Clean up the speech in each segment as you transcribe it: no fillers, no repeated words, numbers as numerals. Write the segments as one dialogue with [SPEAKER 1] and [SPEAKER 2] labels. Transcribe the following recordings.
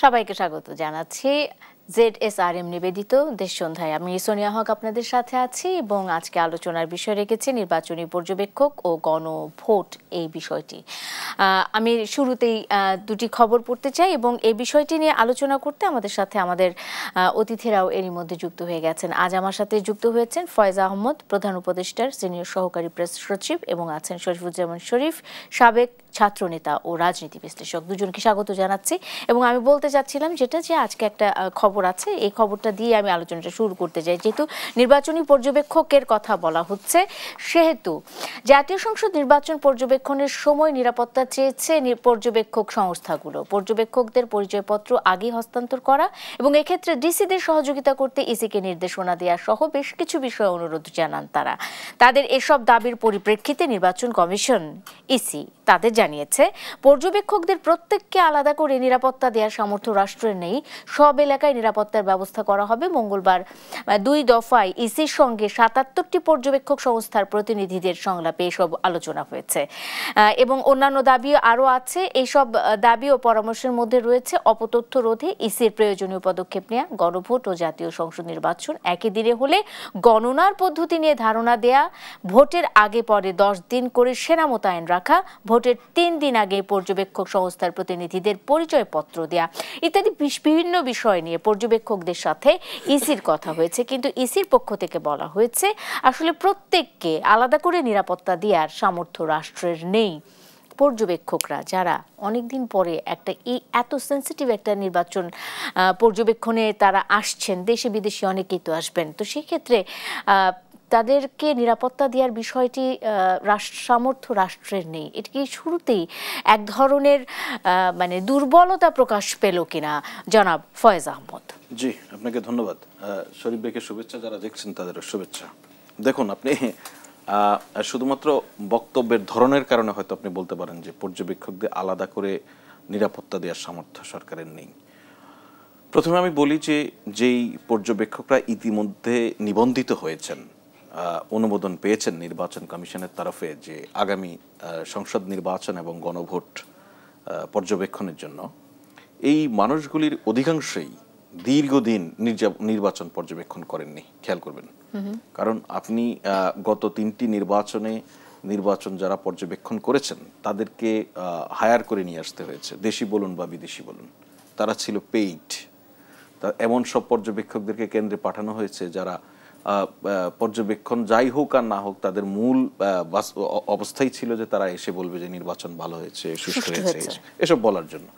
[SPEAKER 1] সবাইকে স্বাগত জানাচ্ছি ZSRM নিবেদিত দেশ সন্ধ্যায়। আমি সোনিয়া হক আপনাদের সাথে আছি এবং আজকে আলোচনার বিষয় রেখেছি নির্বাচনী পর্যবেক্ষক ও গণভোট এই বিষয়টি। আমি শুরুতেই দুটি খবর পড়তে চাই এবং এই বিষয়টি নিয়ে আলোচনা করতে আমাদের সাথে আমাদের অতিথিরাও এরই মধ্যে যুক্ত হয়ে গেছেন। আজ আমার সাথে যুক্ত হয়েছেন ফয়েজ আহমদ, প্রধান উপদেষ্টার সিনিয়র সহকারী প্রেস সচিব, এবং আছেন শরীফুজ্জামান শরীফ, সাবেক ছাত্রনেতা ও রাজনীতি বিশ্লেষক। দুজনকে স্বাগত জানাচ্ছি। এবং আমি বলতে চাচ্ছিলাম যে আজকে একটা খবর আছে, এই খবরটা দিয়ে আমি আলোচনাটা শুরু করতে চাই। যেহেতু নির্বাচনী পর্যবেক্ষকের কথা বলা হচ্ছে, সেহেতু জাতীয় সংসদ নির্বাচন পর্যবেক্ষণের সময় নিরাপত্তা চেয়েছে পর্যবেক্ষক সংস্থাগুলো। পর্যবেক্ষকদের পরিচয়পত্র আগে হস্তান্তর করা এবং এক্ষেত্রে ডিসিদের সহযোগিতা করতে ইসিকে নির্দেশনা দেওয়া সহ বেশ কিছু বিষয়ে অনুরোধ জানান তারা। তাদের এসব দাবির পরিপ্রেক্ষিতে নির্বাচন কমিশন ইসি তাদের জানিয়েছে পর্যবেক্ষকদের প্রত্যেককে আলাদা করে নিরাপত্তা দেওয়ার সামর্থ্য রাষ্ট্রের নেই, সব এলাকায় নিরাপত্তার ব্যবস্থা করা হবে। মঙ্গলবার 2 দফায় ইসির সঙ্গে 77টি পর্যবেক্ষক সংস্থার প্রতিনিধিদের সংলাপে এসব আলোচনা হয়েছে এবং অন্যান্য দাবি আরও আছে। এইসব দাবি ও পরামর্শের মধ্যে রয়েছে অপতথ্য রোধে ইসির প্রয়োজনীয় পদক্ষেপ নেওয়া, গণভোট ও জাতীয় সংসদ নির্বাচন একই দিনে হলে গণনার পদ্ধতি নিয়ে ধারণা দেয়া, ভোটের আগে পরে 10 দিন করে সেনা মোতায়েন রাখা, ভোটের 3 দিন আগে পর্যবেক্ষক সংস্থার প্রতিনিধিদের পরিচয়পত্র দেয়া ইত্যাদি বিভিন্ন বিষয় নিয়ে পর্যবেক্ষকদের সাথে ইসির কথা হয়েছে। কিন্তু ইসির পক্ষ থেকে বলা হয়েছে আসলে প্রত্যেককে আলাদা করে নিরাপত্তা দেওয়ার সামর্থ্য রাষ্ট্রের নেই। পর্যবেক্ষকরা যারা অনেকদিন পরে এত সেন্সিটিভ একটা নির্বাচন পর্যবেক্ষণে তারা আসছেন, দেশে বিদেশে অনেকেই তো আসবেন, তো সেক্ষেত্রে তাদেরকে নিরাপত্তা দেওয়ার বিষয়টি সামর্থ্য রাষ্ট্রের নেই। এটি কি শুরুতেই এক ধরনের দুর্বলতা প্রকাশ পেল কিনা, জনাব ফয়েজ আহমদ?
[SPEAKER 2] জি, আপনাকে ধন্যবাদ। শরীফ ভাইকে শুভেচ্ছা, যারা দেখছেন তাদেরও শুভেচ্ছা। দেখুন, আপনি শুধুমাত্র বক্তব্যের ধরনের কারণে হয়তো আপনি বলতে পারেন যে পর্যবেক্ষকদের আলাদা করে নিরাপত্তা দেওয়ার সামর্থ্য সরকারের নেই। প্রথমে আমি বলি যে যেই পর্যবেক্ষকরা ইতিমধ্যে নিবন্ধিত হয়েছেন, অনুমোদন পেয়েছেন নির্বাচন কমিশনের তরফে যে আগামী সংসদ নির্বাচন এবং গণভোট পর্যবেক্ষণের জন্য, এই মানুষগুলির অধিকাংশই দীর্ঘদিন নির্বাচন পর্যবেক্ষণ করেননি। খেয়াল করবেন, কারণ আপনি গত 3টি নির্বাচন যারা পর্যবেক্ষণ করেছেন তাদেরকে হায়ার করে নিয়ে আসতে হয়েছে, দেশি বলুন বা বিদেশি বলুন, তারা ছিল পেইড। এমন সব পর্যবেক্ষকদেরকে কেন্দ্রে পাঠানো হয়েছে যারা পর্যবেক্ষণ যাই হোক আর না হোক তাদের মূল অবস্থাই ছিল যে তারা এসে বলবে যে নির্বাচন ভালো হয়েছে, সুষ্ঠু হয়েছে, এসব বলার জন্য।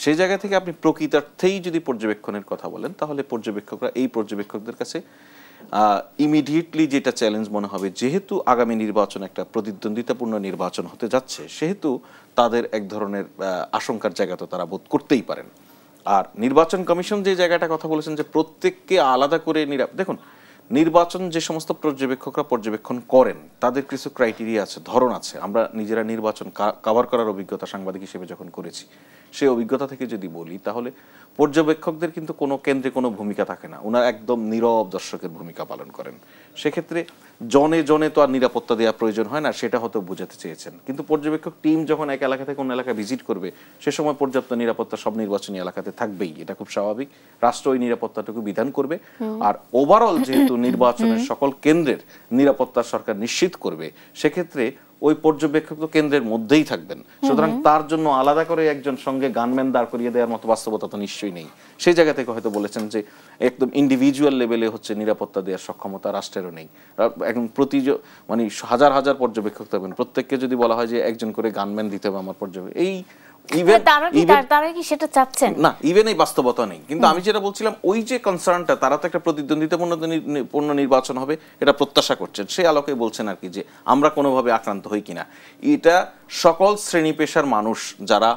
[SPEAKER 2] সেই জায়গা থেকে আপনি প্রকৃতার্থেই যদি পর্যবেক্ষণের কথা বলেন, তাহলে এই পর্যবেক্ষকদের কাছে ইমিডিয়েটলি যেটা চ্যালেঞ্জ মনে হবে, যেহেতু আগামী নির্বাচন একটা প্রতিদ্বন্দ্বিতাপূর্ণ নির্বাচন হতে যাচ্ছে, সেহেতু তাদের এক ধরনের আশঙ্কার জায়গা তো তারা বোধ করতেই পারেন। আর নির্বাচন কমিশন যে জায়গাটা কথা বলেছেন যে প্রত্যেককে আলাদা করে দেখুন, নির্বাচন যে সমস্ত পর্যবেক্ষকরা পর্যবেক্ষণ করেন তাদের কিছু ক্রাইটেরিয়া আছে, ধরন আছে। আমরা নিজেরা নির্বাচন কভার করার অভিজ্ঞতা সাংবাদিক হিসেবে যখন করেছি, সেই অভিজ্ঞতা থেকে যদি বলি, তাহলে পর্যবেক্ষকদের কিন্তু কোনো কেন্দ্রে কোনো ভূমিকা থাকে না, ওনারা একদম নীরব দর্শকের ভূমিকা পালন করেন। সেক্ষেত্রে জনে জনে তো আর নিরাপত্তা দেওয়া প্রয়োজন হয় না, সেটা হয়তো বোঝাতে চেয়েছেন। কিন্তু পর্যবেক্ষক টিম যখন এক এলাকা থেকে অন্য এলাকা ভিজিট করবে, সে সময় পর্যাপ্ত নিরাপত্তা সব নির্বাচনী এলাকাতে থাকবেই, এটা খুব স্বাভাবিক। রাষ্ট্র ওই নিরাপত্তাটুকু বিধান করবে। আর ওভারঅল যেহেতু নির্বাচনের সকল কেন্দ্রের নিরাপত্তা সরকার নিশ্চিত করবে, সেক্ষেত্রে ওই পর্যবেক্ষক তো কেন্দ্রের মধ্যেই থাকবেন। সুতরাং তার জন্য আলাদা করে একজন সঙ্গে গানম্যান দাঁড় করিয়ে দেওয়ার মতো বাস্তবতা তো নিশ্চয়ই নেই। সেই জায়গা থেকে হয়তো বলেছেন যে একদম ইন্ডিভিজুয়াল লেভেলে নিরাপত্তা দেওয়ার সক্ষমতা রাষ্ট্রেরও নেই। এখন হাজার হাজার পর্যবেক্ষক থাকবেন, প্রত্যেককে যদি বলা হয় যে একজন করে গানম্যান দিতে হবে আমার পর্যবেক্ষক, ইভেন এই বাস্তবতা নেই। কিন্তু আমি যেটা বলছিলাম, ওই যে কনসার্নটা, তারা তো একটা প্রতিদ্বন্দ্বিতাপূর্ণ নির্বাচন হবে এটা প্রত্যাশা করছেন, সেই আলোকে বলছেন আর কি যে আমরা কোনোভাবে আক্রান্ত হই কিনা। এটা সকল শ্রেণী পেশার মানুষ যারা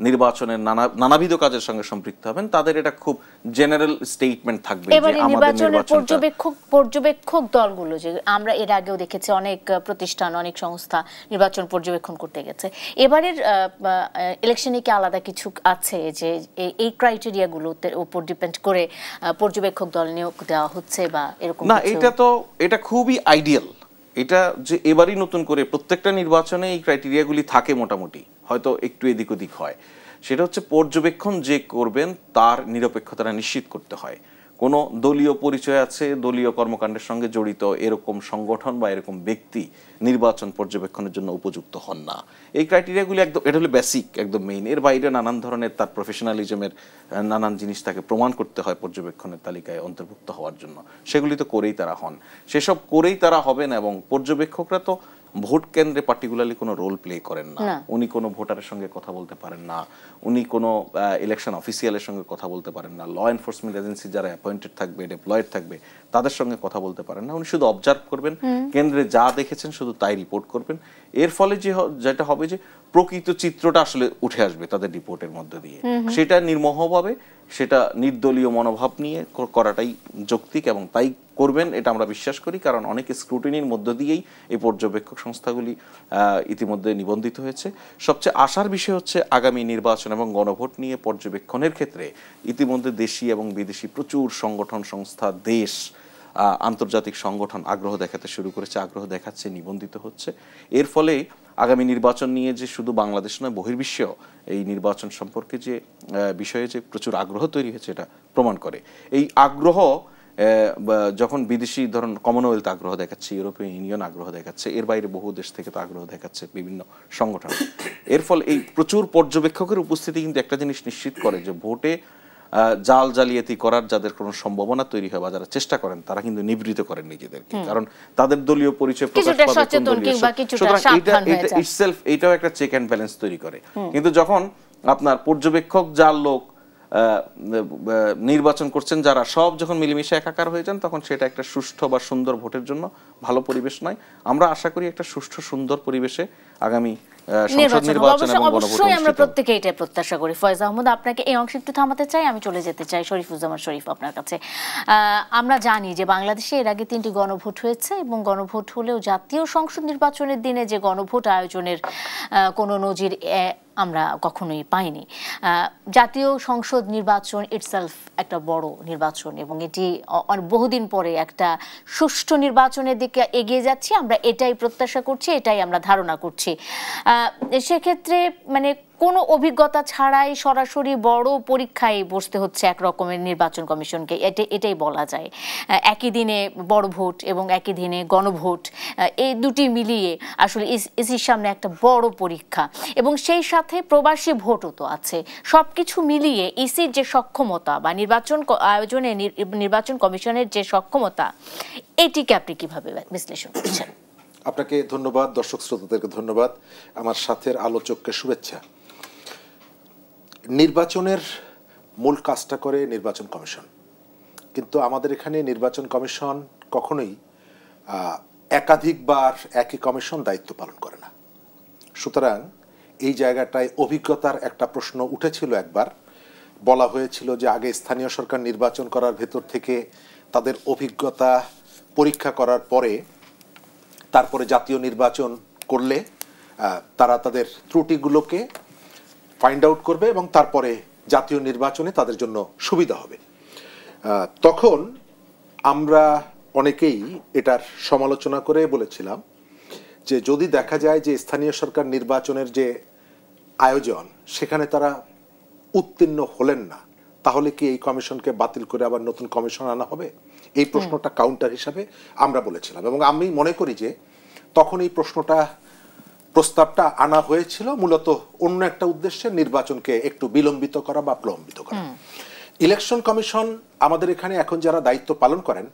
[SPEAKER 2] নির্বাচনের নানাবিধ কাজের সঙ্গে সম্পৃক্ত হবেন, তাদের এটা খুব জেনারেল স্টেটমেন্ট থাকবে যে আমাদের
[SPEAKER 1] পর্যবেক্ষক দলগুলো, যে আমরা এর আগেও দেখেছি অনেক প্রতিষ্ঠান, অনেক সংস্থা নির্বাচন পর্যবেক্ষণ করতে গেছে, এবারের ইলেকশনে কি আলাদা কিছু আছে যে এই ক্রাইটেরিয়াগুলোর উপর ডিপেন্ড করে পর্যবেক্ষক দল নিয়োগ দেওয়া হচ্ছে বা এরকম?
[SPEAKER 2] না, এটা খুবই আইডিয়াল। এটা যে এবারই নতুন করে প্রত্যেকটা নির্বাচনে এই ক্রাইটেরিয়াগুলি থাকে, মোটামুটি হয়তো একটু এদিক ওদিক হয়, সেটা হচ্ছে পর্যবেক্ষণ যে করবেন তার নিরপেক্ষতাটা নিশ্চিত করতে হয়। কোনো দলীয় পরিচয় আছে, দলীয় কর্মকাণ্ডের সঙ্গে জড়িত এরকম সংগঠন বা এরকম ব্যক্তি নির্বাচন পর্যবেক্ষণের জন্য উপযুক্ত হন না। এই ক্রাইটেরিয়াগুলি একদম, এটা হলো বেসিক, একদম মেইন। এর বাইরে নানান ধরনের তার প্রফেশনালিজমের নানান জিনিস তাকে প্রমাণ করতে হয় পর্যবেক্ষণের তালিকায় অন্তর্ভুক্ত হওয়ার জন্য, সেগুলি তো করেই তারা হন। সেসব করেই তারা হবেন। এবং পর্যবেক্ষকরা তো ভোট কেন্দ্রে পার্টিকুলারলি কোনো রোল প্লে করেন না। উনি কোনো ভোটারের সঙ্গে কথা বলতে পারেন না, উনি কোনো ইলেকশন অফিসিয়ালের সঙ্গে কথা বলতে পারেন না, ল এনফোর্সমেন্ট এজেন্সি যারা অ্যাপয়েন্টেড থাকবে, ডেপ্লয়েড থাকবে, তাদের সঙ্গে কথা বলতে পারেন না। উনি শুধু অবজার্ভ করবেন, কেন্দ্রে যা দেখেছেন শুধু তাই রিপোর্ট করবেন। এর ফলে যেটা হবে যে প্রকৃত চিত্রটা আসলে উঠে আসবে তাদের রিপোর্টের মধ্যে দিয়ে। সেটা নির্মোহভাবে, সেটা নির্দলীয় মনোভাব নিয়ে করাটাই যৌক্তিক এবং তাই করবেন, এটা আমরা বিশ্বাস করি। কারণ অনেক স্ক্রুটিনির মধ্য দিয়েই এই পর্যবেক্ষক সংস্থাগুলি ইতিমধ্যে নিবন্ধিত হয়েছে। সবচেয়ে আশার বিষয় হচ্ছে আগামী নির্বাচন এবং গণভোট নিয়ে পর্যবেক্ষণের ক্ষেত্রে ইতিমধ্যে দেশি এবং বিদেশি প্রচুর সংগঠন, সংস্থা, দেশ, আন্তর্জাতিক সংগঠন আগ্রহ দেখাতে শুরু করেছে, আগ্রহ দেখাচ্ছে, নিবন্ধিত হচ্ছে। এর ফলে আগামী নির্বাচন নিয়ে যে শুধু বাংলাদেশ নয়, বহির্বিশ্বেও এই নির্বাচন সম্পর্কে যে বিষয়ে যে প্রচুর আগ্রহ তৈরি হয়েছে এটা প্রমাণ করে। এই আগ্রহ যখন বিদেশি, ধরুন কমনওয়েলথ আগ্রহ দেখাচ্ছে, ইউরোপিয়ান ইউনিয়ন আগ্রহ দেখাচ্ছে, এর বাইরে বহু দেশ থেকে তো আগ্রহ দেখাচ্ছে বিভিন্ন সংগঠন। এর ফলে এই প্রচুর পর্যবেক্ষকের উপস্থিতি কিন্তু একটা জিনিস নিশ্চিত করে যে ভোটে জাল জালিয়াতি করার যাদের কোনো সম্ভাবনা তৈরি হয় বা যারা চেষ্টা করেন তারা কিন্তু নিবৃত করেন নিজেদেরকে, কারণ তাদের দলীয় পরিচয় প্রকাশ পাবে। সুতরাং এটা ইটসেলফ, এটাও একটা চেক অ্যান্ড ব্যালেন্স তৈরি করে। কিন্তু যখন আপনার পর্যবেক্ষক যার লোক নির্বাচন করছেন যারা, সব যখন মিলেমিশে একাকার হয়ে যান, তখন সেটা একটা সুষ্ঠু বা সুন্দর ভোটের জন্য ভালো পরিবেশ নয়। আমরা আশা করি একটা সুষ্ঠু সুন্দর পরিবেশে আগামী সংসদ নির্বাচন এবং গণভোট
[SPEAKER 1] অবশ্যই আমরা প্রত্যেকে এটা প্রত্যাশা করি। ফয়েজ আহমদ, আপনাকে এই অংশে একটু থামাতে চাই, আমি চলে যেতে চাই শরীফুজ্জামান শরীফ আপনার কাছে। আমরা জানি যে বাংলাদেশে এর আগে 3টি গণভোট হয়েছে এবং গণভোট হলেও জাতীয় সংসদ নির্বাচনের দিনে যে গণভোট আয়োজনের কোনো নজির আমরা কখনোই পাইনি। জাতীয় সংসদ নির্বাচন ইটসেলফ একটা বড় নির্বাচন এবং এটি বহুদিন পরে একটা সুষ্ঠু নির্বাচনের দিকে এগিয়ে যাচ্ছি, আমরা এটাই প্রত্যাশা করছি, এটাই আমরা ধারণা করছি। সেক্ষেত্রে মানে কোনো অভিজ্ঞতা ছাড়াই সরাসরি বড় পরীক্ষায় বসতে হচ্ছে এক রকমের নির্বাচন কমিশনকে, এটাই বলা যায়। একই দিনে বড় ভোট এবং একই দিনে গণভোট, এই দুটি মিলিয়ে আসলে ইসির সামনে একটা বড় পরীক্ষা এবং সেই সাথে প্রবাসী ভোটও তো আছে। সব কিছু মিলিয়ে ইসির যে সক্ষমতা বা নির্বাচন আয়োজনে নির্বাচন কমিশনের যে সক্ষমতা, এটিকে আপনি কিভাবে বিশ্লেষণ করছেন?
[SPEAKER 3] আপনাকে ধন্যবাদ, দর্শক শ্রোতাদেরকে ধন্যবাদ, আমার সাথের আলোচককে শুভেচ্ছা। নির্বাচনের মূল কাজটা করে নির্বাচন কমিশন, কিন্তু আমাদের এখানে নির্বাচন কমিশন কখনোই একাধিকবার একই কমিশন দায়িত্ব পালন করে না। সুতরাং এই জায়গাটায় অভিজ্ঞতার একটা প্রশ্ন উঠেছিল। একবার বলা হয়েছিল যে আগে স্থানীয় সরকার নির্বাচন করার ভেতর থেকে তাদের অভিজ্ঞতা পরীক্ষা করার পরে তারপরে জাতীয় নির্বাচন করলে তারা তাদের ত্রুটিগুলোকে ফাইন্ড আউট করবে এবং তারপরে জাতীয় নির্বাচনে তাদের জন্য সুবিধা হবে। তখন আমরা অনেকেই এটার সমালোচনা করে বলেছিলাম যে যদি দেখা যায় যে স্থানীয় সরকার নির্বাচনের যে আয়োজন সেখানে তারা উত্তীর্ণ হলেন না, তাহলে কি এই কমিশনকে বাতিল করে আবার নতুন কমিশন আনা হবে? এই প্রশ্নটা কাউন্টার হিসাবে আমরা বলেছিলাম এবং আমি মনে করি যে তখন এই প্রস্তাবটা আনা হয়েছিল মূলত অন্য একটা উদ্দেশ্যে, নির্বাচনকে একটু বিলম্বিত করা বা প্রলম্বিত করা। ইলেকশন কমিশন আমাদের এখানে এখন যারা দায়িত্ব পালন করেন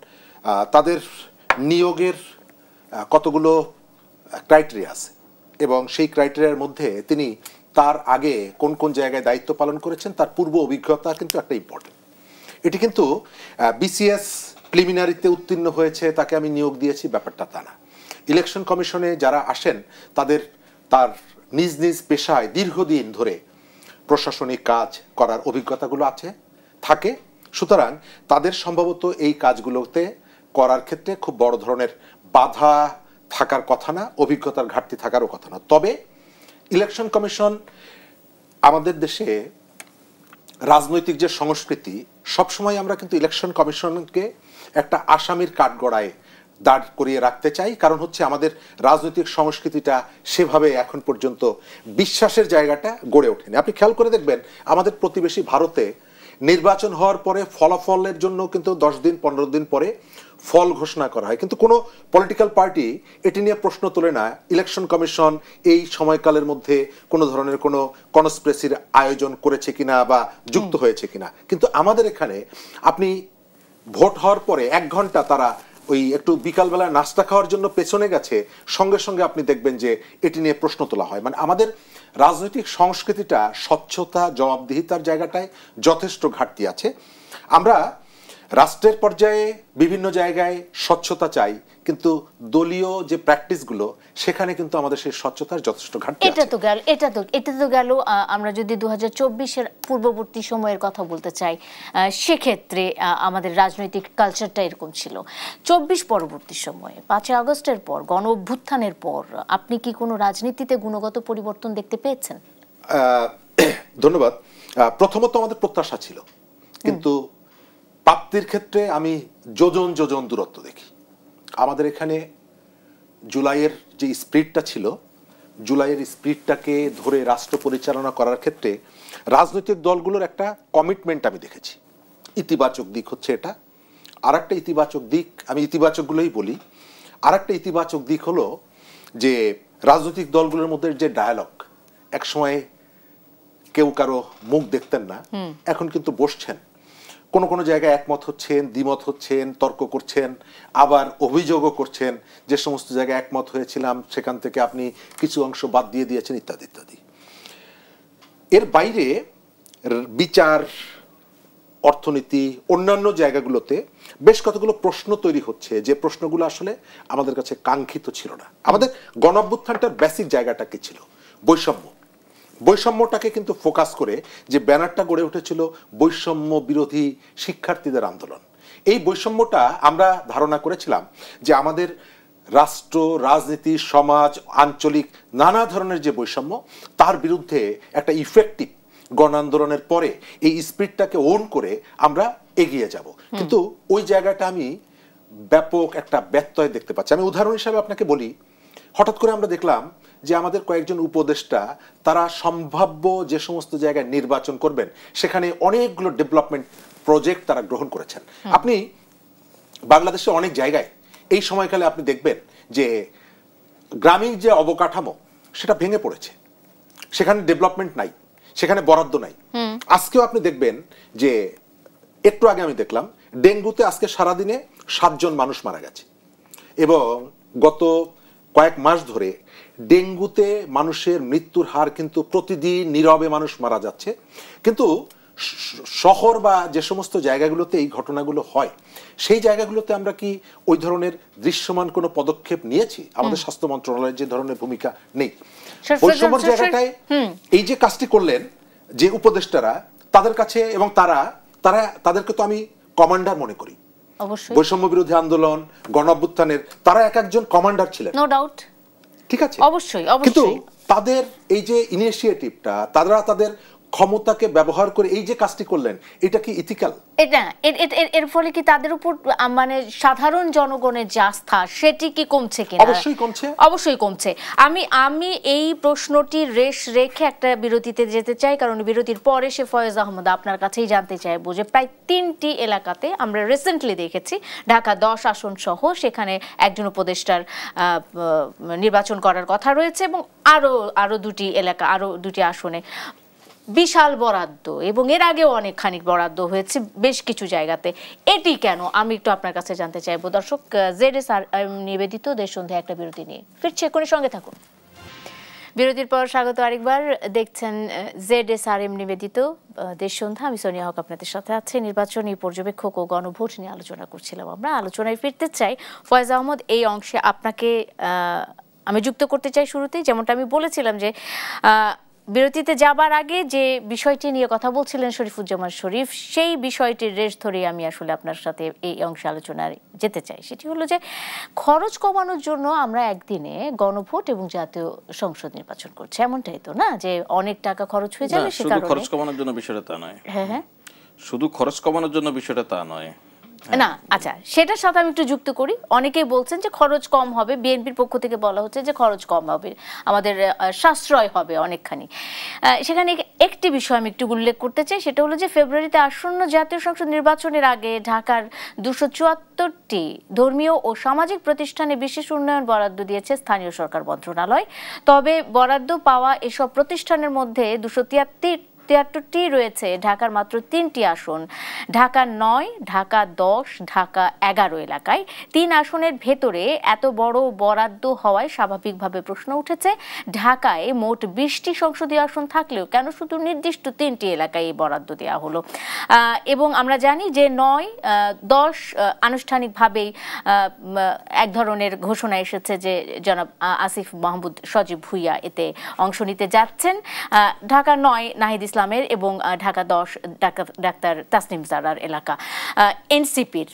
[SPEAKER 3] তাদের নিয়োগের কতগুলো ক্রাইটেরিয়া আছে এবং সেই ক্রাইটেরিয়ার মধ্যে তিনি তার আগে কোন কোন জায়গায় দায়িত্ব পালন করেছেন তার পূর্ব অভিজ্ঞতা কিন্তু একটা ইম্পর্টেন্ট। এটি কিন্তু বিসিএস প্রিলিমিনারিতে উত্তীর্ণ হয়েছে তাকে আমি নিয়োগ দিয়েছি ব্যাপারটা তা না। ইলেকশন কমিশনে যারা আসেন তার নিজ নিজ পেশায় দীর্ঘদিন ধরে প্রশাসনিক কাজ করার অভিজ্ঞতাগুলো থাকে। সুতরাং তাদের সম্ভবত এই কাজগুলোতে করার ক্ষেত্রে খুব বড় ধরনের বাধা থাকার কথা না, অভিজ্ঞতার ঘাটতি থাকারও কথা না। তবে ইলেকশন কমিশন আমাদের দেশে রাজনৈতিক যে সংস্কৃতি, সবসময় আমরা কিন্তু ইলেকশন কমিশনকে একটা আসামির কাঠগড়ায় দাঁড় করিয়ে রাখতে চাই, কারণ হচ্ছে আমাদের রাজনৈতিক সংস্কৃতিটা সেভাবে এখন পর্যন্ত বিশ্বাসের জায়গাটা গড়ে ওঠেনি। আপনি খেয়াল করে দেখবেন আমাদের প্রতিবেশী ভারতে নির্বাচন হওয়ার পরে ফলাফলের জন্য কিন্তু 10 দিন 15 দিন পরে ফল ঘোষণা করা হয়, কিন্তু কোনো পলিটিক্যাল পার্টি এটি নিয়ে প্রশ্ন তোলে না ইলেকশন কমিশন এই সময়কালের মধ্যে কোনো ধরনের কোনো কনস্পিরেসির আয়োজন করেছে কিনা বা যুক্ত হয়েছে কিনা। কিন্তু আমাদের এখানে আপনি ভোট হওয়ার পরে 1 ঘন্টা তারা ওই একটু বিকালবেলা নাস্তা খাওয়ার জন্য পেছনে গেছে, সঙ্গে সঙ্গে আপনি দেখবেন যে এটি নিয়ে প্রশ্ন তোলা হয়। মানে আমাদের রাজনৈতিক সংস্কৃতিটা স্বচ্ছতা জবাবদিহিতার জায়গাটায় যথেষ্ট ঘাটতি আছে। আমরা রাষ্ট্রের পর্যায়ে বিভিন্ন জায়গায় স্বচ্ছতা চাই, কিন্তু দলীয় যে প্র্যাকটিসগুলো সেখানে কিন্তু আমাদের সেই স্বচ্ছতার যথেষ্ট ঘাটতি আছে।
[SPEAKER 1] এটা তো গেল আমরা যদি 2024-এর পূর্ববর্তী সময়ের কথা বলতে চাই, সেক্ষেত্রে আমাদের রাজনৈতিক কালচারটা এরকম ছিল। 24 পরবর্তী সময়ে 5 আগস্টের পর, গণ অভ্যুত্থানের পর আপনি কি কোনো রাজনীতিতে গুণগত পরিবর্তন দেখতে পেয়েছেন?
[SPEAKER 3] ধন্যবাদ। প্রথমত আমাদের প্রত্যাশা ছিল, কিন্তু প্রাপ্তির ক্ষেত্রে আমি যোজন যোজন দূরত্ব দেখি। আমাদের এখানে জুলাইয়ের যে স্পিরিটটা ছিল, জুলাইয়ের স্পিরিটটাকে ধরে রাষ্ট্র পরিচালনা করার ক্ষেত্রে রাজনৈতিক দলগুলোর একটা কমিটমেন্ট আমি দেখেছি। ইতিবাচক দিক হচ্ছে এটা। আর একটা ইতিবাচক দিক, আমি ইতিবাচকগুলোই বলি, আর একটা ইতিবাচক দিক হলো যে রাজনৈতিক দলগুলোর মধ্যে যে ডায়ালগ, এক সময় কেউ কারো মুখ দেখতেন না, এখন কিন্তু বসছেন, কোন কোন জায়গায় একমত হচ্ছেন, দ্বিমত হচ্ছেন, তর্ক করছেন, আবার অভিযোগও করছেন যে সমস্ত জায়গায় একমত হয়েছিলাম সেখান থেকে আপনি কিছু অংশ বাদ দিয়ে দিয়েছেন, ইত্যাদি ইত্যাদি। এর বাইরে বিচার, অর্থনীতি, অন্যান্য জায়গাগুলোতে বেশ কতগুলো প্রশ্ন তৈরি হচ্ছে, যে প্রশ্নগুলো আসলে আমাদের কাছে কাঙ্ক্ষিত ছিল না। আমাদের গণঅভ্যুত্থানটার বেসিক জায়গাটা কি ছিল? বৈষম্য। বৈষম্যটাকে কিন্তু ফোকাস করে যে ব্যানারটা গড়ে উঠেছিল বৈষম্য বিরোধী শিক্ষার্থীদের আন্দোলন। এই বৈষম্যটা আমরা ধারণা করেছিলাম যে আমাদের রাষ্ট্র, রাজনীতি, সমাজ, আঞ্চলিক নানা ধরনের যে বৈষম্য, তার বিরুদ্ধে একটা ইফেক্টিভ গণ আন্দোলনের পরে এই স্পিরিটটাকে ওন করে আমরা এগিয়ে যাব। কিন্তু ওই জায়গাটা আমি ব্যাপক একটা ব্যত্যয় দেখতে পাচ্ছি। আমি উদাহরণ হিসাবে আপনাকে বলি, হঠাৎ করে আমরা দেখলাম যে আমাদের কয়েকজন উপদেষ্টা তারা সম্ভাব্য যে সমস্ত জায়গায় নির্বাচন করবেন সেখানে অনেকগুলো ডেভেলপমেন্ট প্রজেক্ট তারা গ্রহণ করেছেন। আপনি বাংলাদেশে অনেক জায়গায় এই সময়কালে আপনি দেখবেন যে গ্রামীণ যে অবকাঠামো সেটা ভেঙে পড়েছে, সেখানে ডেভেলপমেন্ট নাই, সেখানে বরাদ্দ নাই। আজকেও আপনি দেখবেন যে একটু আগে আমি দেখলাম ডেঙ্গুতে আজকে সারাদিনে 7 জন মানুষ মারা গেছে, এবং গত কয়েক মাস ধরে ডেঙ্গুতে মানুষের মৃত্যুর হার কিন্তু প্রতিদিন নীরবে মানুষ মারা যাচ্ছে। কিন্তু শহর বা যে সমস্ত জায়গাগুলোতে এই ঘটনাগুলো হয় সেই জায়গাগুলোতে আমরা কি ওই ধরনের দৃশ্যমান কোনো পদক্ষেপ নিয়েছি? আমাদের স্বাস্থ্য মন্ত্রণালয়ের যে ধরনের ভূমিকা নেই। বৈষম্যের জায়গাটায় এই যে কাজটি করলেন যে উপদেষ্টারা, তাদের কাছে, এবং তাদেরকে তো আমি কমান্ডার মনে করি। বৈষম্য বিরোধী আন্দোলন, গণ অভ্যুত্থানের তারা এক একজন কমান্ডার ছিলেন, নো ডাউট, ঠিক আছে, অবশ্যই। কিন্তু তাদের এই যে ইনিশিয়েটিভটা, তাদের ক্ষমতাকে ব্যবহার করে এই যে কাজটি করলেন, এটা কি ইথিক্যাল?
[SPEAKER 1] এটা এর ফলে কি তাদের উপর মানে সাধারণ জনগণের যে আস্থা সেটি কি কমছে কিনা?
[SPEAKER 3] অবশ্যই কমছে,
[SPEAKER 1] অবশ্যই কমছে। আমি এই প্রশ্নটি রেশ রেখে একটা বিরতিতে যেতে চাই, কারণ বিরতির পরে সে ফয়েজ আহমদ আপনার কাছেই জানতে চাইবো যে প্রায় 3টি এলাকাতে আমরা রিসেন্টলি দেখেছি ঢাকা 10 আসন সহ সেখানে একজন উপদেষ্টার নির্বাচন করার কথা রয়েছে, এবং আরো 2টি এলাকা, আরো 2টি আসনে বিশাল বরাদ্দ, এবং এর আগেও অনেক খানিক বরাদ্দ হয়েছে বেশ কিছু জায়গাতে। এটি কেন আমি একটু আপনার কাছে জানতে চাইবো। দর্শক, ZSRM নিবেদিত দেশ সন্ধ্যায় একটা বিরতি নিয়ে ফিরছি, এখনই সঙ্গে থাকুন। বিরতির পর স্বাগত আরেকবার। দেখছেন ZSRM নিবেদিত দেশ সন্ধ্যা, আমি সোনিয়া হক আপনাদের সাথে আছি। নির্বাচনী পর্যবেক্ষক ও গণভোট নিয়ে আলোচনা করছিলাম। আমরা আলোচনায় ফিরতে চাই। ফয়েজ আহমদ, এই অংশে আপনাকে আমি যুক্ত করতে চাই শুরুতেই। যেমনটা আমি বলেছিলাম যে বিরতিতে যাবার আগে যে বিষয়টি নিয়ে কথা বলছিলেন শরীফুজ্জামান শরীফ, সেই বিষয়টির রেশ ধরে আমি আসলে আপনার সাথে এই অংশে আলোচনায় যেতে চাই। সেটি হলো যে খরচ কমানোর জন্য আমরা একদিনে গণভোট এবং জাতীয় সংসদ নির্বাচন করছি, এমনটাই তো না? যে অনেক টাকা খরচ হয়ে যাবে,
[SPEAKER 2] শুধু খরচ কমানোর জন্য বিষয়টা তা নয়।
[SPEAKER 1] হ্যাঁ,
[SPEAKER 2] শুধু খরচ কমানোর জন্য বিষয়টা তা নয়।
[SPEAKER 1] না আচ্ছা, সেটার সাথে আমি একটু যুক্ত করি। অনেকেই বলছেন যে খরচ কম হবে, বিএনপির পক্ষ থেকে বলা হচ্ছে যে খরচ কম হবে, আমাদের সাশ্রয় হবে অনেকখানি। সেখানে একটি বিষয় আমি একটু উল্লেখ করতে চাই, সেটা হলো যে ফেব্রুয়ারিতে আসন্ন জাতীয় সংসদ নির্বাচনের আগে ঢাকার 274টি ধর্মীয় ও সামাজিক প্রতিষ্ঠানে বিশেষ উন্নয়ন বরাদ্দ দিয়েছে স্থানীয় সরকার মন্ত্রণালয়। তবে বরাদ্দ পাওয়া এসব প্রতিষ্ঠানের মধ্যে 273টি রয়েছে ঢাকার মাত্র 3টি আসন, ঢাকা 9, ঢাকা 10, ঢাকা 11 এলাকায়। 3 আসনের ভেতরে এত বড় বরাদ্দ হওয়ায় স্বাভাবিকভাবে প্রশ্ন উঠেছে, ঢাকায় মোট 20টি সংসদীয় আসন থাকলেও কেন শুধু নির্দিষ্ট 3টি এলাকায় এই বরাদ্দ দেওয়া হলো। এবং আমরা জানি যে 9, 10 আনুষ্ঠানিকভাবেই এক ধরনের ঘোষণা এসেছে যে জনাব আসিফ মাহমুদ সজীব ভুইয়া এতে অংশ নিতে যাচ্ছেন। ঢাকা 9 নাহিদ ইসলামের এবং ঢাকা 10 ডাক্তার তাসনিম জারার এলাকা। এনসিপির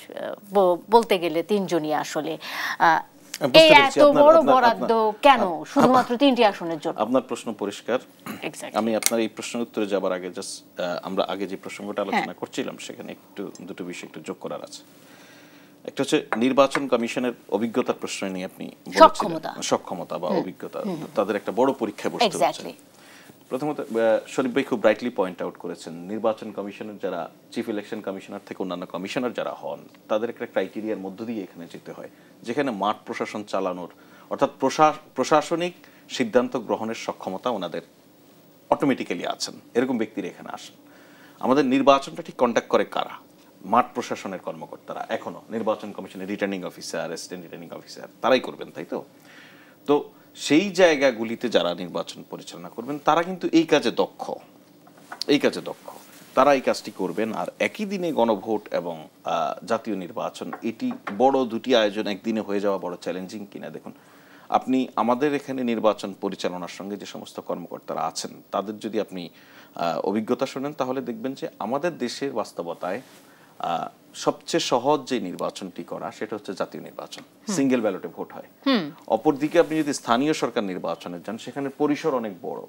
[SPEAKER 1] বলতে গেলে 3 জনই আসলে। এই এত বড় বরাদ্দ কেন শুধুমাত্র 3টি আসনের জন্য?
[SPEAKER 2] আপনার প্রশ্ন পরিষ্কার। আমি আপনার এই প্রশ্নের উত্তরে যাবার আগে জাস্ট আমরা আগে যে প্রসঙ্গটা আলোচনা করছিলাম সেখানে একটু দুটো বিষয় একটু যোগ করার আছে। একটা হচ্ছে নির্বাচন কমিশনের অভিজ্ঞতার প্রশ্ন নিয়ে আপনি বলেছিলেন, সক্ষমতা বা অভিজ্ঞতা, তাদের একটা বড় পরীক্ষায় বসতে হচ্ছে। প্রথমত শরীফ ভাই খুব ব্রাইটলি পয়েন্ট আউট করেছেন, নির্বাচন কমিশনের যারা চিফ ইলেকশন কমিশনার থেকে অন্যান্য কমিশনার যারা হন তাদের একটা ক্রাইটেরিয়ার মধ্য দিয়ে এখানে যেতে হয়, যেখানে মাঠ প্রশাসন চালানোর অর্থাৎ প্রশাসনিক সিদ্ধান্ত গ্রহণের সক্ষমতা ওনাদের অটোমেটিক্যালি আছেন, এরকম ব্যক্তিরা এখানে আসেন। আমাদের নির্বাচনটা ঠিক কন্ডাক্ট করে কারা? মাঠ প্রশাসনের কর্মকর্তারা, এখনো নির্বাচন কমিশনের returning officer, assistant returning officer, তারাই করবেন, তাই তো? তো সেই জায়গাগুলিতে যারা নির্বাচন পরিচালনা করবেন তারা কিন্তু এই কাজে দক্ষ, তারা এই কাজটি করবেন। আর একই দিনে গণভোট এবং জাতীয় নির্বাচন, এটি বড় দুটি আয়োজন একদিনে হয়ে যাওয়া বড় চ্যালেঞ্জিং কিনা। দেখুন, আপনি আমাদের এখানে নির্বাচন পরিচালনার সঙ্গে যে সমস্ত কর্মকর্তারা আছেন তাদের যদি আপনি অভিজ্ঞতা শোনেন তাহলে দেখবেন যে আমাদের দেশের বাস্তবতায় সবচেয়ে সহজ যে নির্বাচনটি করা সেটা হচ্ছে জাতীয় নির্বাচন, সিঙ্গেল ব্যালটে ভোট হয়। অপরদিকে আপনি যদি স্থানীয় সরকার নির্বাচনে যান সেখানে পরিসর অনেক বড়,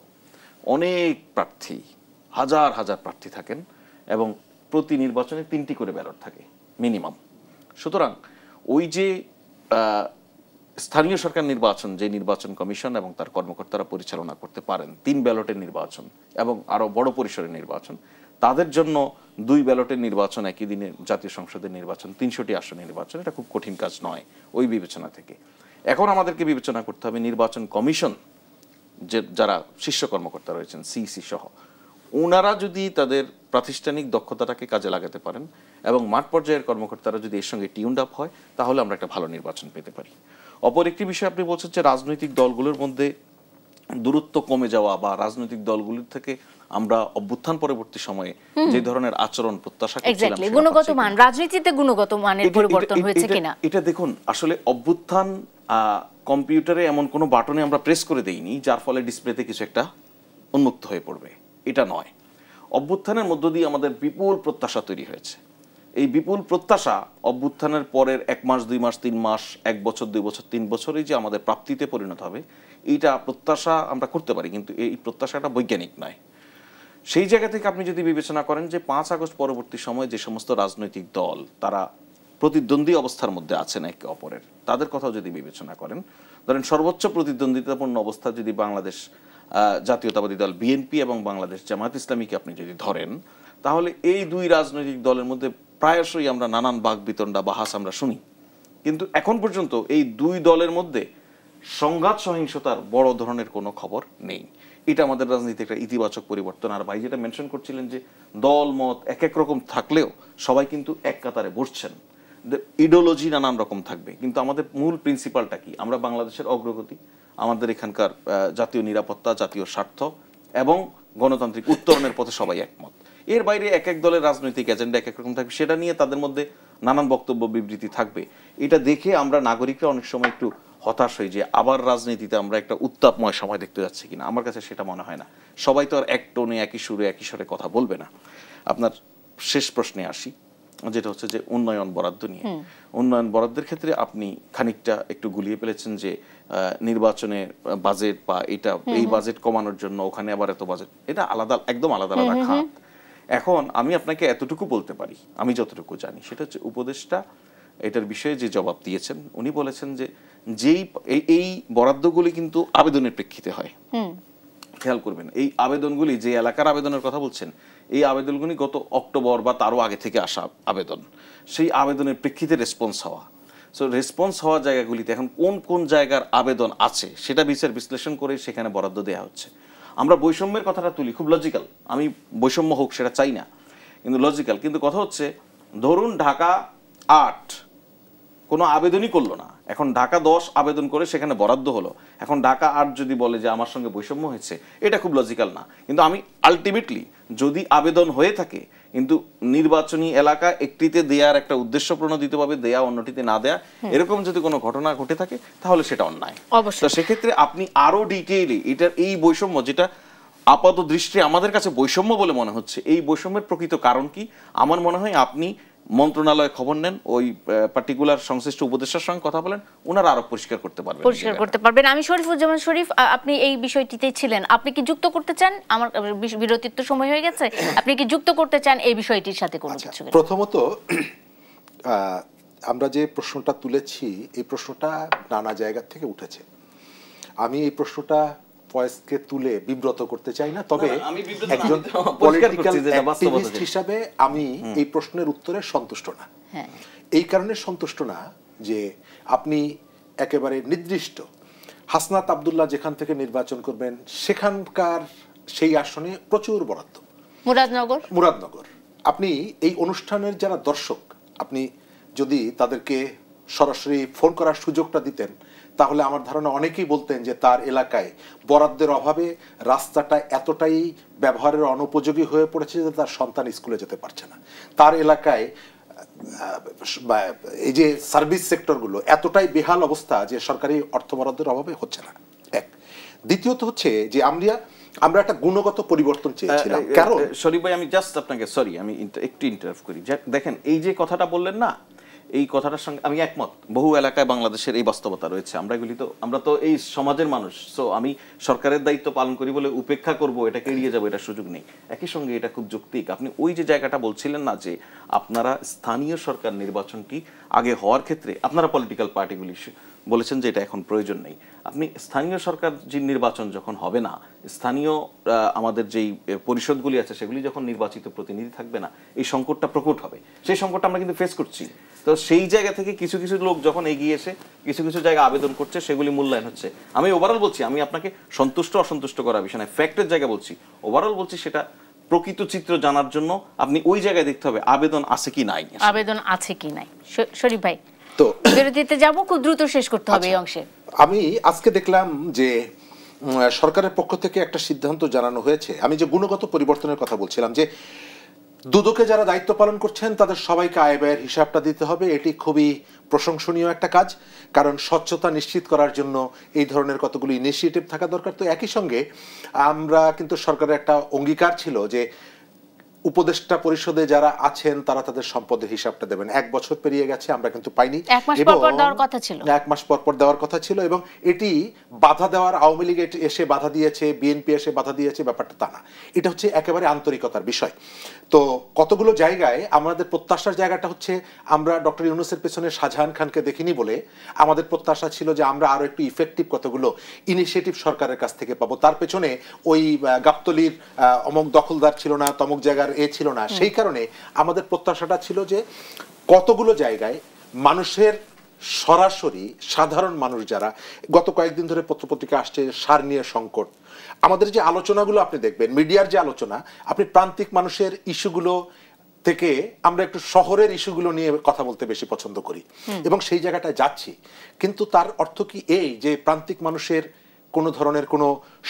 [SPEAKER 2] অনেক প্রার্থী, হাজার হাজার প্রার্থী থাকেন এবং প্রতি নির্বাচনে 3টি করে ব্যালট থাকে মিনিমাম। সুতরাং ওই যে স্থানীয় সরকার নির্বাচন, যে নির্বাচন কমিশন এবং তার কর্মকর্তারা পরিচালনা করতে পারেন, 3 ব্যালটের নির্বাচন এবং আরো বড় পরিসরের নির্বাচন, তাদের জন্য 2 ব্যালটের নির্বাচন, একই দিনে জাতীয় সংসদের নির্বাচন, 300টি আসনের নির্বাচন, এটা খুব কঠিন কাজ নয় ওই বিবেচনা থেকে। এখন আমাদেরকে বিবেচনা করতে হবে নির্বাচন কমিশন যে যারা শীর্ষ কর্মকর্তা রয়েছেন, সিইসি সহ, ওনারা যদি তাদের প্রাতিষ্ঠানিক দক্ষতাটাকে কাজে লাগাতে পারেন এবং মাঠ পর্যায়ের কর্মকর্তারা যদি এর সঙ্গে টিউনড আপ হয় তাহলে আমরা একটা ভালো নির্বাচন পেতে পারি। অপর একটি বিষয় আপনি বলছেন যে রাজনৈতিক দলগুলোর মধ্যে দূরত্ব কমে যাওয়া বা রাজনৈতিক দলগুলোর থেকে আমরা অভ্যুত্থান পরবর্তী সময়ে যে ধরনের আচরণ প্রত্যাশা করছিলাম,
[SPEAKER 1] গুণগত মান, রাজনীতিতে গুণগত মানের পরিবর্তন হয়েছে কিনা।
[SPEAKER 2] এটা দেখুন, আসলে অভ্যুত্থান কম্পিউটারে এমন কোনো বাটনে আমরা প্রেস করে দেইনি যার ফলে ডিসপ্লেতে কিছু একটা উন্মুক্ত হয়ে পড়বে, এটা নয়। অভ্যুত্থানের মধ্য দিয়ে আমাদের বিপুল প্রত্যাশা তৈরি হয়েছে। এই বিপুল প্রত্যাশা অভ্যুত্থানের পরের 1 মাস, 2 মাস, 3 মাস, 1 বছর, 2 বছর, 3 বছরেই যে আমাদের প্রাপ্তিতে পরিণত হবে, এইটা প্রত্যাশা আমরা করতে পারি, কিন্তু এই প্রত্যাশাটা বৈজ্ঞানিক নয়। সেই জায়গা থেকে আপনি যদি বিবেচনা করেন যে 5 আগস্ট পরবর্তী সময়ে যে সমস্ত রাজনৈতিক দল তারা প্রতিদ্বন্দ্বী অবস্থার মধ্যে আছেন একে অপরের, তাদের কথাও যদি বিবেচনা করেন, ধরেন সর্বোচ্চ প্রতিদ্বন্দ্বিতাপূর্ণ অবস্থা যদি বাংলাদেশ জাতীয়তাবাদী দল বিএনপি এবং বাংলাদেশ জামায়াত ইসলামীকে আপনি যদি ধরেন, তাহলে এই 2 রাজনৈতিক দলের মধ্যে প্রায়শই আমরা নানান বাকবিতণ্ডা বাহাস আমরা শুনি, কিন্তু এখন পর্যন্ত এই 2 দলের মধ্যে সংঘাত সহিংসতার বড় ধরনের কোনো খবর নেই। এটা আমাদের রাজনীতিতে একটা ইতিবাচক পরিবর্তন। আর ভাই যেটা মেনশন করছিলেন যে দল মত এক এক রকম থাকলেও সবাই কিন্তু এক কাতারে বসছেন, ইডিওলজি নানান রকম থাকবে, কিন্তু আমাদের মূল প্রিন্সিপালটা কি? আমরা বাংলাদেশের অগ্রগতি, আমাদের এখানকার জাতীয় নিরাপত্তা, জাতীয় স্বার্থ এবং গণতান্ত্রিক উত্তরণের পথে সবাই একমত। এর বাইরে এক এক দলের রাজনৈতিক এজেন্ডা এক এক রকম থাকবে, সেটা নিয়ে তাদের মধ্যে নানান বক্তব্য বিবৃতি থাকবে। এটা দেখে আমরা নাগরিকরা অনেক সময় একটু হতাশ হই যে আবার রাজনীতিতে আমরা একটা উত্তাপময় সময় দেখতে যাচ্ছি কিনা। আমার কাছে সেটা মনে হয় না। সবাই তো আর এক টোনে, একই সুরে, একই স্বরে কথা বলবে না। আপনার শেষ প্রশ্নে আসি, যেটা হচ্ছে যে উন্নয়ন বরাদ্দ নিয়ে। উন্নয়ন বরাদ্দের ক্ষেত্রে আপনি খানিকটা একটু গুলিয়ে ফেলেছেন যে নির্বাচনে বাজেট বা এটা এই বাজেট কমানোর জন্য ওখানে আবার এত বাজেট, এটা আলাদা, একদম আলাদা আলাদা খাত। এখন আমি আপনাকে এতটুকু বলতে পারি, আমি যতটুকু জানি সেটা হচ্ছে উপদেষ্টা এটার বিষয়ে যে জবাব দিয়েছেন, উনি বলেছেন যে এই বরাদ্দগুলি কিন্তু আবেদনের প্রেক্ষিতে হয়। খেয়াল করবেন, এই আবেদনগুলি যে এলাকার আবেদনের কথা বলছেন, এই আবেদনগুলি গত অক্টোবর বা তারও আগে থেকে আসা আবেদন, সেই আবেদনের প্রেক্ষিতে রেসপন্স হওয়া। সো রেসপন্স হওয়া জায়গাগুলিতে এখন কোন কোন জায়গার আবেদন আছে সেটা বিশ্লেষণ করে সেখানে বরাদ্দ দেওয়া হচ্ছে। আমরা বৈষম্যের কথাটা তুলি, খুব লজিক্যাল, আমি বৈষম্য হোক সেটা চাই না, কিন্তু লজিক্যাল। কিন্তু কথা হচ্ছে, ধরুন ঢাকা 8 কোনো আবেদনই করলো না, এখন ঢাকা 10 আবেদন করে সেখানে বরাদ্দ হলো, এখন ঢাকা 8 যদি বলে যে আমার সঙ্গে বৈষম্য হয়েছে, এটা খুব লজিক্যাল না। কিন্তু আমি আলটিমেটলি যদি আবেদন হয়ে থাকে কিন্তু নির্বাচনী এলাকা একটিতে দেওয়ার একটা উদ্দেশ্য প্রণোদিতভাবে দেয়া, অন্যটিতে না দেয়া, এরকম যদি কোনো ঘটনা ঘটে থাকে তাহলে সেটা অন্যায়। তো সেক্ষেত্রে আপনি আরো ডিটেইলে এটার এই বৈষম্য, যেটা আপাত দৃষ্টি আমাদের কাছে বৈষম্য বলে মনে হচ্ছে, এই বৈষম্যের প্রকৃত কারণ কি, আমার মনে হয় আপনি মন্ত্রণালয়ে খবর নেন, ওই পার্টিকুলার সংশ্লিষ্ট উপদেষ্টার সঙ্গে কথা বলেন, ওনারা আরো পরিষ্কার করতে পারবেন।
[SPEAKER 1] আমি শরীফুজ্জামান শরীফ, আপনি এই বিষয়টিতে ছিলেন, আপনি কি যুক্ত করতে চান? আমার বিরতির তো সময় হয়ে গেছে, আপনি কি যুক্ত করতে চান এই বিষয়টির সাথে কোনো কিছু?
[SPEAKER 3] প্রথমত আমরা যে প্রশ্নটা তুলেছি, এই প্রশ্নটা নানা জায়গা থেকে উঠেছে। আমি এই প্রশ্নটা ফয়েজকে তুলে বিব্রত করতে চাই না, তবে একজন পলিটিক্যাল অ্যাক্টিভিস্ট হিসাবে আমি এই প্রশ্নের উত্তরে সন্তুষ্ট না। এই কারণে সন্তুষ্ট না যে আপনি একেবারে নির্দিষ্ট হাসনাত আব্দুল্লাহ যেখান থেকে নির্বাচন করবেন সেখানকার সেই আসনে প্রচুর বরাদ্দ, মুরাদনগর। আপনি এই অনুষ্ঠানের যারা দর্শক, আপনি যদি তাদেরকে সরাসরি ফোন করার সুযোগটা দিতেন, তাহলে আমার ধারণা অনেকেই বলতেন যে তার এলাকায় বরাদ্দের অভাবে রাস্তাটা এতটাই ব্যবহারের অনুপযোগী হয়ে পড়েছে যে তার সন্তান স্কুলে যেতে পারছে না। তার এলাকায় এই যে সার্ভিস সেক্টরগুলো এতটাই বেহাল অবস্থা যে সরকারি অর্থ বরাদ্দের অভাবে হচ্ছে না। এক, দ্বিতীয়ত হচ্ছে যে আমরা একটা গুণগত পরিবর্তন চেয়েছিলাম। কারণ
[SPEAKER 2] শরীফ ভাই, আমি জাস্ট আপনাকে আমি একটু ইন্টারাপ্ট করি। দেখেন, এই যে কথাটা বললেন না, এই কথাটার সঙ্গে আমি একমত। বহু এলাকায় বাংলাদেশের এই বাস্তবতা রয়েছে, আমরা তো এই সমাজের মানুষ। সো আমি সরকারের দায়িত্ব পালন করি বলে উপেক্ষা করব, এটাকে এড়িয়ে যাবো, এটা সুযোগ নেই। একই সঙ্গে এটা খুব যৌক্তিক। আপনি ওই যে জায়গাটা বলছিলেন না, যে আপনারা স্থানীয় সরকার নির্বাচনটি আগে হওয়ার ক্ষেত্রে আপনারা পলিটিক্যাল পার্টিগুলি বলেছেন যে এটা এখন প্রয়োজন নেই। আপনি স্থানীয় সরকার যে নির্বাচন যখন হবে না, স্থানীয় আমাদের যেই পরিষদগুলি আছে সেগুলি যখন নির্বাচিত প্রতিনিধি থাকবে না, এই সংকটটা প্রকট হবে। সেই সংকটটা আমরা কিন্তু ফেস করছি। তো সেই জায়গা থেকে কিছু কিছু লোক যখন এগিয়ে এসে কিছু কিছু জায়গা আবেদন করছে, সেগুলি মূল্যায়ন হচ্ছে। আমি ওভারঅল বলছি, আমি আপনাকে সন্তুষ্ট অসন্তুষ্ট করার বিষয় না, ফ্যাক্টের জায়গা বলছি। ওভারঅল বলছি, সেটা প্রকৃত চিত্র জানার জন্য আপনি ওই জায়গায় দেখতে হবে আবেদন আছে কি নাই।
[SPEAKER 1] শরীফ ভাই, তো বিরতিতে যাব, খুব দ্রুত শেষ করতে হবে এই অংশে।
[SPEAKER 3] আমি আজকে দেখলাম যে সরকারের পক্ষ থেকে একটা সিদ্ধান্ত জানানো হয়েছে। আমি যে গুণগত পরিবর্তনের কথা বলছিলাম, যে দুদকে যারা দায়িত্ব পালন করছেন তাদের সবাইকে আয় ব্যয়ের হিসাবটা দিতে হবে। এটি খুবই প্রশংসনীয় একটা কাজ, কারণ স্বচ্ছতা নিশ্চিত করার জন্য এই ধরনের কতগুলো ইনিশিয়েটিভ থাকা দরকার। তো একই সঙ্গে আমরা কিন্তু সরকারের একটা অঙ্গীকার ছিল যে উপদেষ্টা পরিষদে যারা আছেন তারা তাদের সম্পদের হিসাবটা দেবেন। 1 বছর পেরিয়ে গেছে, আমরা কিন্তু পাইনি।
[SPEAKER 1] 1 মাস পর পর দেওয়ার
[SPEAKER 3] কথা ছিল, এবং এটি বাধা দেওয়ার আওয়ামী লীগ এসে বাধা দিয়েছে, বিএনপি এসে বাধা দিয়েছে, ব্যাপারটা তা না। এটা হচ্ছে একেবারে আন্তরিকতার বিষয়। তো কতগুলো জায়গায় আমাদের প্রত্যাশার জায়গাটা হচ্ছে, আমরা ডক্টর ইউনূসের পেছনে শাহজাহান খানকে দেখিনি বলে আমাদের প্রত্যাশা ছিল যে আমরা আরো একটু ইফেক্টিভ কতগুলো ইনিশিয়েটিভ সরকারের কাছ থেকে পাবো। তার পেছনে ওই গাবতলীর অমুক দখলদার ছিল না, তমুক জায়গার ছিল না, সেই কারণে আমাদের প্রত্যাশাটা ছিল যে কতগুলো জায়গায় মানুষের সরাসরি সাধারণ মানুষ যারা গত কয়েকদিন ধরে পত্রপত্রিকা আসছে সার নিয়ে সংকট, আমাদের যে আলোচনাগুলো আপনি দেখবেন, মিডিয়ার যে আলোচনা, আপনি প্রান্তিক মানুষের ইস্যুগুলো থেকে আমরা একটু শহরের ইস্যুগুলো নিয়ে কথা বলতে বেশি পছন্দ করি, এবং সেই জায়গাটায় যাচ্ছি। কিন্তু তার অর্থ কি এই যে প্রান্তিক মানুষের কোনো ধরনের কোনো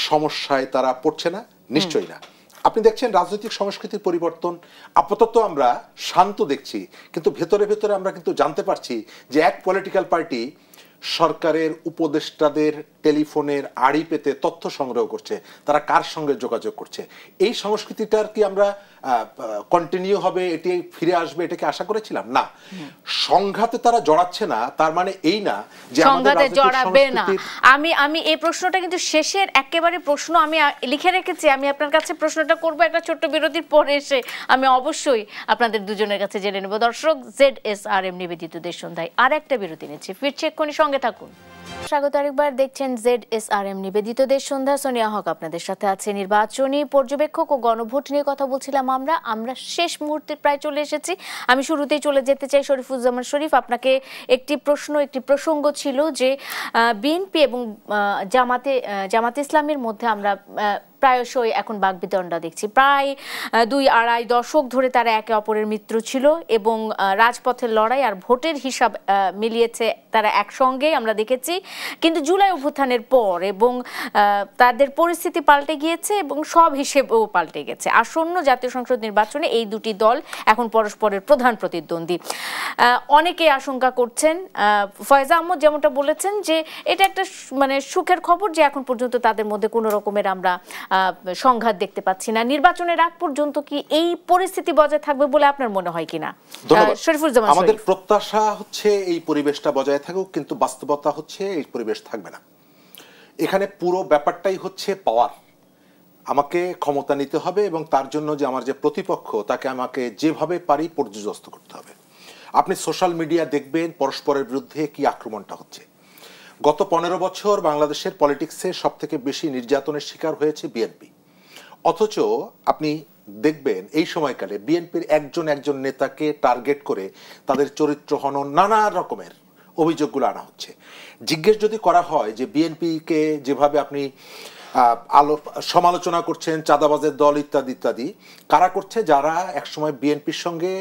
[SPEAKER 3] সমস্যায় তারা পড়ছে না? নিশ্চয়ই না। আপনি দেখছেন রাজনৈতিক সংস্কৃতির পরিবর্তন, আপাতত আমরা শান্ত দেখছি, কিন্তু ভেতরে ভেতরে আমরা কিন্তু জানতে পারছি যে এক পলিটিক্যাল পার্টি সরকারের উপদেষ্টাদের টেলিফোনের আড়ি পেতে তথ্য সংগ্রহ করছে, তারা কার সঙ্গে যোগাযোগ করছে, এই সংস্কৃতিটার কি আমরা কন্টিনিউ হবে, এটি ফিরে আসবে, এটাকে আশা করেছিলাম? না। সংঘাতে তারা জড়াচ্ছে না, তার মানে এই না যে
[SPEAKER 1] সংঘাতে জড়াবে না। আমি এই প্রশ্নটা কিন্তু শেষের একেবারে প্রশ্ন আমি লিখে রেখেছি, আমি আপনার কাছে প্রশ্নটা করব একটা ছোট্ট বিরতির পরে এসে আমি অবশ্যই আপনাদের দুজনের কাছে জেনে নেব। দর্শক, ZSRM নিবেদিত দেশ সন্ধ্যায় আর একটা বিরতি নিচ্ছি, ফিরছি এক্ষুনি, সঙ্গে থাকুন। স্বাগত আরেকবার, দেখছেন ZSRM নিবেদিত দেশ সন্ধ্যা। সোনিয়া হক আপনাদের সাথে আছে। নির্বাচনী পর্যবেক্ষক ও গণভোট নিয়ে কথা বলছিলাম আমরা শেষ মুহূর্তে প্রায় চলে এসেছি। আমি শুরুতেই চলে যেতে চাই শরীফুজ্জামান শরীফ, আপনাকে একটি প্রসঙ্গ ছিল যে বিএনপি এবং জামাতে ইসলামের মধ্যে আমরা প্রায়শই এখন বাগবিতণ্ডা দেখছি। প্রায় 2-2.5 দশক ধরে তারা একে অপরের মিত্র ছিল এবং রাজপথের লড়াই আর ভোটের হিসাব মিলিয়েছে তারা একসঙ্গে, আমরা দেখেছি। কিন্তু জুলাই অভ্যুত্থানের পর এবং তাদের পরিস্থিতি পাল্টে গিয়েছে এবং সব হিসেবেও পাল্টে গেছে। আসন্ন জাতীয় সংসদ নির্বাচনে এই দুটি দল এখন পরস্পরের প্রধান প্রতিদ্বন্দ্বী। অনেকে আশঙ্কা করছেন, ফয়জা আহমদ যেমনটা বলেছেন, যে এটা একটা মানে সুখের খবর যে এখন পর্যন্ত তাদের মধ্যে কোনো রকমের আমরা সংঘাত দেখতে পাচ্ছি না। নির্বাচনের আগ পর্যন্ত কি এই পরিস্থিতি বজায় থাকবে বলে আপনার মনে হয় কিনা? শরীফুজ্জামান,
[SPEAKER 3] আমাদের প্রত্যাশা হচ্ছে এই পরিবেশটা বজায় থাকুক, কিন্তু বাস্তবতা হচ্ছে এই পরিবেশ থাকবে না। এখানে পুরো ব্যাপারটাই হচ্ছে পাওয়ার। আমাকে ক্ষমতা নিতে হবে এবং তার জন্য যে আমার যে প্রতিপক্ষ তাকে আমাকে যেভাবে পারি পর্যদস্ত করতে হবে। আপনি সোশ্যাল মিডিয়া দেখবেন পরস্পরের বিরুদ্ধে কি আক্রমণটা হচ্ছে। গত 15 বছর বাংলাদেশের পলিটিক্সে সব থেকে বেশি নির্যাতনের শিকার হয়েছে বিএনপি, অথচ আপনি দেখবেন এই সময়কালে বিএনপির একজন নেতাকে টার্গেট করে তাদের চরিত্র হনন, নানা রকমের অভিযোগগুলো আনা হচ্ছে। জিজ্ঞেস যদি করা হয় যে বিএনপিকে যেভাবে আপনি সমালোচনা করছেন, চাঁদাবাজের দল ইত্যাদি ইত্যাদি, কারা করছে? যারা একসময় বিএনপির সঙ্গে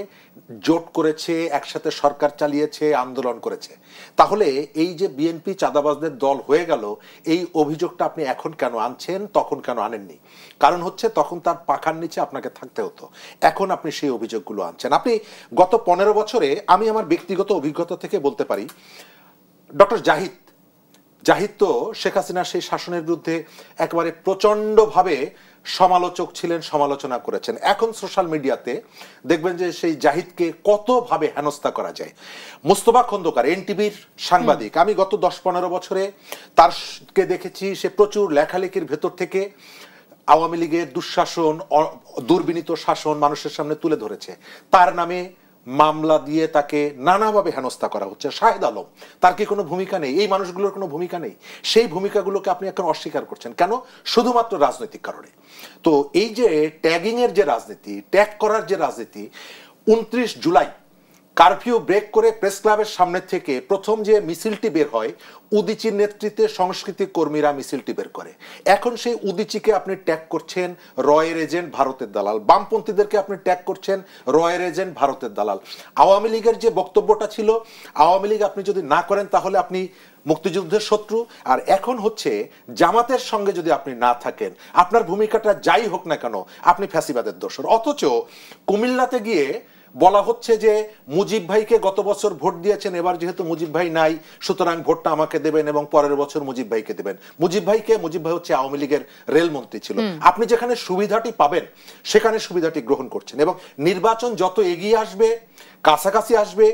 [SPEAKER 3] জোট করেছে, একসাথে সরকার চালিয়েছে, আন্দোলন করেছে। তাহলে এই যে বিএনপি চাঁদাবাজদের দল হয়ে গেল, এই অভিযোগটা আপনি এখন কেন আনছেন, তখন কেন আনেননি? কারণ হচ্ছে তখন তার পাখার নিচে আপনাকে থাকতে হতো, এখন আপনি সেই অভিযোগগুলো আনছেন। আপনি গত 15 বছরে, আমি আমার ব্যক্তিগত অভিজ্ঞতা থেকে বলতে পারি, ডক্টর জাহিদ তো শেখ হাসিনার সেই শাসনের বিরুদ্ধে একেবারে প্রচণ্ডভাবে সমালোচক ছিলেন, সমালোচনা করেছেন। এখন সোশ্যাল মিডিয়াতে দেখবেন যে সেই জাহিদকে কতভাবে হেনস্থা করা যায়। মোস্তফা খন্দকার এনটিভির সাংবাদিক, আমি গত 10-15 বছরে তারকে দেখেছি, সে প্রচুর লেখালেখির ভেতর থেকে আওয়ামী লীগের দুঃশাসন, দুর্বিনীত শাসন মানুষের সামনে তুলে ধরেছে। তার নামে মামলা দিয়ে তাকে নানাভাবে হেনস্থা করা হচ্ছে। শাহেদ আলম, তার কি কোনো ভূমিকা নেই? এই মানুষগুলোর কোনো ভূমিকা নেই? সেই ভূমিকাগুলোকে আপনি এখন অস্বীকার করছেন কেন? শুধুমাত্র রাজনৈতিক কারণে। তো এই যে ট্যাগিং এর যে রাজনীতি, ট্যাগ করার যে রাজনীতি, 29 জুলাই কারফিউ ব্রেক করে প্রেস ক্লাবের সামনে থেকে প্রথম যে মিছিলটি বের হয়, উদিচির নেতৃত্বে সংস্কৃতি কর্মীরা মিছিলটি বের করে। এখন সেই উদিচিকে আপনি ট্যাগ করছেন রয়ের এজেন্ট, ভারতের দালাল। বামপন্থীদেরকে আপনি ট্যাগ করছেন রয়ের এজেন্ট, ভারতের দালাল। আওয়ামী লীগের যে বক্তব্যটা ছিল, আওয়ামী লীগ আপনি যদি না করেন তাহলে আপনি মুক্তিযুদ্ধের শত্রু। আর এখন হচ্ছে জামাতের সঙ্গে যদি আপনি না থাকেন, আপনার ভূমিকাটা যাই হোক না কেন, আপনি ফ্যাসিবাদের দোসর। অথচ কুমিল্লাতে গিয়ে বলা হচ্ছে যে মুজিব ভাইকে গত বছর ভোট দিয়েছেন, এবার যেহেতু মুজিব ভাই নাই সুতরাং ভোটটা আমাকে দেবেন এবং পরের বছর মুজিব ভাইকে দেবেন। মুজিব ভাই হচ্ছে আওয়ামী লীগের রেলমন্ত্রী ছিল। আপনি যেখানে সুবিধাটি পাবেন সেখানে সুবিধাটি গ্রহণ করছেন এবং নির্বাচন যত এগিয়ে আসবে, কাছাকাছি আসবে,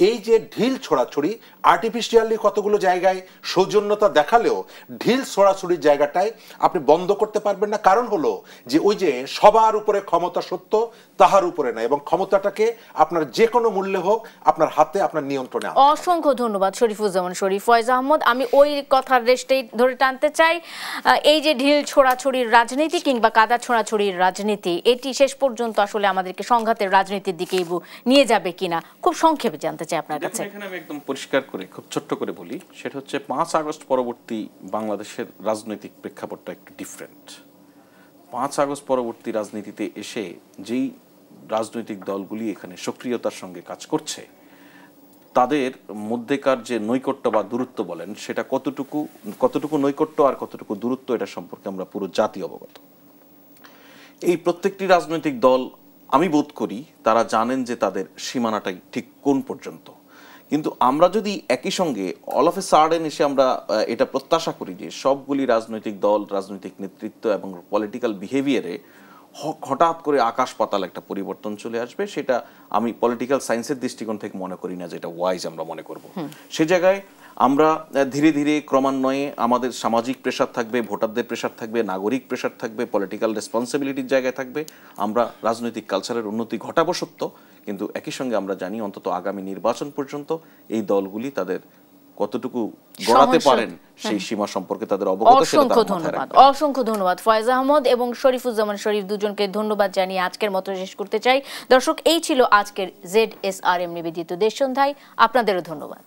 [SPEAKER 3] এই যে ঢিল ছোড়াছড়ি, আর্টিফিশিয়ালি কতগুলো জায়গায় সৌজন্যতা দেখালেও ঢিল ছোড়াছড়ির জায়গাটায় আপনি বন্ধ করতে পারবেন না। কারণ হলো যে ওই যে সবার উপরে ক্ষমতা সত্য, তাহার উপরে না, এবং ক্ষমতাটাকে আপনার যে কোনো মূল্যে হোক আপনার হাতে, আপনার নিয়ন্ত্রণে।
[SPEAKER 1] অসংখ্য ধন্যবাদ শরীফুজ্জামান শরীফ। ফয়জা আহমদ, আমি ওই কথার রেশটাই ধরে টানতে চাই। এই যে ঢিল ছোড়াছড়ির রাজনীতি কিংবা কাদা ছোড়াছড়ির রাজনীতি, এটি শেষ পর্যন্ত আসলে আমাদেরকে সংঘাতের রাজনীতির দিকে নিয়ে যাবে কিনা, খুব সংক্ষেপে জানতে চাই আপনার কাছে।
[SPEAKER 2] এখানে আমি একদম পরিষ্কার করে খুব ছোট্ট করে বলি, সেটা হচ্ছে 5 আগস্ট পরবর্তী বাংলাদেশের রাজনৈতিক প্রেক্ষাপটটা একটু ডিফারেন্ট। 5 আগস্ট পরবর্তী রাজনীতিতে এসে যেই রাজনৈতিক দলগুলি এখানে সক্রিয়তার সঙ্গে কাজ করছে, তাদের মধ্যেকার যে নৈকট্য বা দূরত্ব বলেন, সেটা কতটুকু নৈকট্য আর কতটুকু দূরত্ব, এটা সম্পর্কে আমরা পুরো জাতি অবগত। এই প্রত্যেকটি রাজনৈতিক দল, আমি বোধ করি তারা জানেন যে তাদের সীমানাটাই ঠিক কোন পর্যন্ত। কিন্তু আমরা যদি একই সঙ্গে অল অফ এ সাডেন এসে আমরা এটা প্রত্যাশা করি যে সবগুলি রাজনৈতিক দল, রাজনৈতিক নেতৃত্ব এবং পলিটিক্যাল বিহেভিয়ারে হঠাৎ করে আকাশ পাতাল একটা পরিবর্তন চলে আসবে, সেটা আমি পলিটিক্যাল সায়েন্সের দৃষ্টিকোণ থেকে মনে করি না যেটা ওয়াইজ আমরা মনে করব। সে জায়গায় আমরা ধীরে ধীরে ক্রমান্বয়ে আমাদের সামাজিক প্রেশার থাকবে, ভোটারদের প্রেশার থাকবে, নাগরিক প্রেশার থাকবে, পলিটিক্যাল রেসপন্সিবিলিটির জায়গায় থাকবে, আমরা রাজনৈতিক কালচারের উন্নতি ঘটাবো সত্য, কিন্তু একই সঙ্গে আমরা জানি অন্তত আগামী নির্বাচন পর্যন্ত এই দলগুলি তাদের কতটুকু গড়াতে পারেন সেই সীমা সম্পর্কে তাদের অবগত।
[SPEAKER 1] অসংখ্য ধন্যবাদ ফয়েজ আহমদ এবং শরীফুজ্জামান শরীফ, দুজনকে ধন্যবাদ জানিয়ে আজকের মতো শেষ করতে চাই। দর্শক, এই ছিল আজকের ZSRM নিবেদিত দেশ সন্ধ্যায়। আপনাদেরও ধন্যবাদ।